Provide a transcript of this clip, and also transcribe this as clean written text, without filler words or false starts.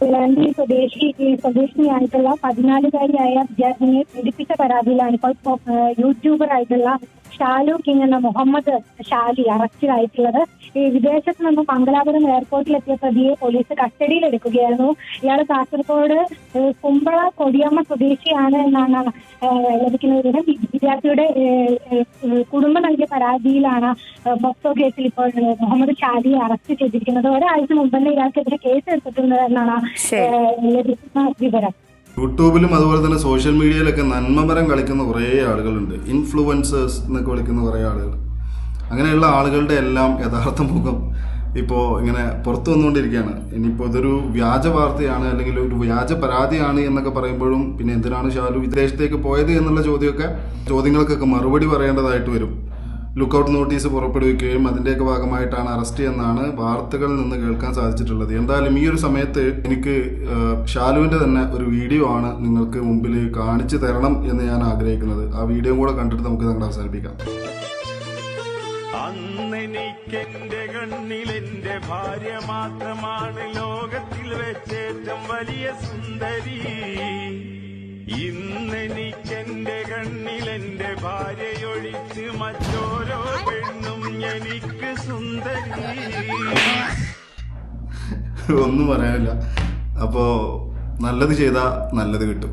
കൊയിലാണ്ടി സ്വദേശിനിയായിട്ടുള്ള 14കാരിയായ വിദ്യാർത്ഥിനിയെ പീഡിപ്പിച്ച പരാതിയിലാണ് ഇപ്പോൾ യൂട്യൂബർ ആയിട്ടുള്ള ഷാലു കിങ് എന്ന മുഹമ്മദ് ഷാലി അറസ്റ്റിലായിട്ടുള്ളത്. ഈ വിദേശത്ത് നിന്നും മംഗലാപുരം എയർപോർട്ടിലെത്തിയ പ്രതിയെ പോലീസ് കസ്റ്റഡിയിലെടുക്കുകയായിരുന്നു. ഇയാൾ കാസർഗോഡ് കുമ്പള കൊടിയമ്മ സ്വദേശിയാണ് എന്നാണ് ലഭിക്കുന്ന വിവരം. വിദ്യാർത്ഥിയുടെ കുടുംബം നൽകിയ പരാതിയിലാണ് പോക്സോ കേസിൽ ഇപ്പോൾ മുഹമ്മദ് ഷാലിയെ അറസ്റ്റ് ചെയ്തിരിക്കുന്നത്. ഒരാഴ്ച മുമ്പ് തന്നെ ഇയാൾക്കെതിരെ കേസ് എടുത്തിട്ടുണ്ട് എന്നാണ് ലഭിക്കുന്ന വിവരം. യൂട്യൂബിലും അതുപോലെ തന്നെ സോഷ്യൽ മീഡിയയിലൊക്കെ നന്മമരം കളിക്കുന്ന കുറേ ആളുകളുണ്ട്, ഇൻഫ്ലുവൻസേഴ്സ് എന്നൊക്കെ വിളിക്കുന്ന കുറേ ആളുകൾ. അങ്ങനെയുള്ള ആളുകളുടെ എല്ലാം യഥാർത്ഥ മുഖം ഇപ്പോൾ ഇങ്ങനെ പുറത്തു വന്നുകൊണ്ടിരിക്കുകയാണ്. ഇനിയിപ്പോൾ ഇതൊരു വ്യാജ വാർത്തയാണ് അല്ലെങ്കിൽ ഒരു വ്യാജ പരാതിയാണ് എന്നൊക്കെ പറയുമ്പോഴും പിന്നെ എന്തിനാണ് ഷാലു വിദേശത്തേക്ക് പോയത് എന്നുള്ള ചോദ്യങ്ങൾക്കൊക്കെ മറുപടി പറയേണ്ടതായിട്ട് വരും. ലുക്കൌട്ട് നോട്ടീസ് പുറപ്പെടുവിക്കുകയും അതിൻ്റെയൊക്കെ ഭാഗമായിട്ടാണ് അറസ്റ്റ് എന്നാണ് വാർത്തകളിൽ നിന്ന് കേൾക്കാൻ സാധിച്ചിട്ടുള്ളത്. എന്തായാലും ഈ ഒരു സമയത്ത് എനിക്ക് ഷാലുവിൻ്റെ തന്നെ ഒരു വീഡിയോ ആണ് നിങ്ങൾക്ക് മുമ്പിൽ കാണിച്ചു തരണം എന്ന് ഞാൻ ആഗ്രഹിക്കുന്നത്. ആ വീഡിയോ കൂടെ കണ്ടിട്ട് നമുക്ക് ഞങ്ങൾ അവസാനിപ്പിക്കാം. അന്നെനിക്കെന്റെ കണ്ണിലെന്റെ ഭാര്യ മാത്രമാണ് ലോകത്തിൽ വെച്ചേറ്റവും വലിയ സുന്ദരി. ഇന്നെനിക്കെന്റെ കണ്ണിലെന്റെ ഭാര്യയൊഴിച്ച് മറ്റോരോ പെണ്ണും എനിക്ക് സുന്ദരി. ഒന്നും പറയാനില്ല. അപ്പോൾ നല്ലത് ചെയ്താൽ നല്ലത് കിട്ടും.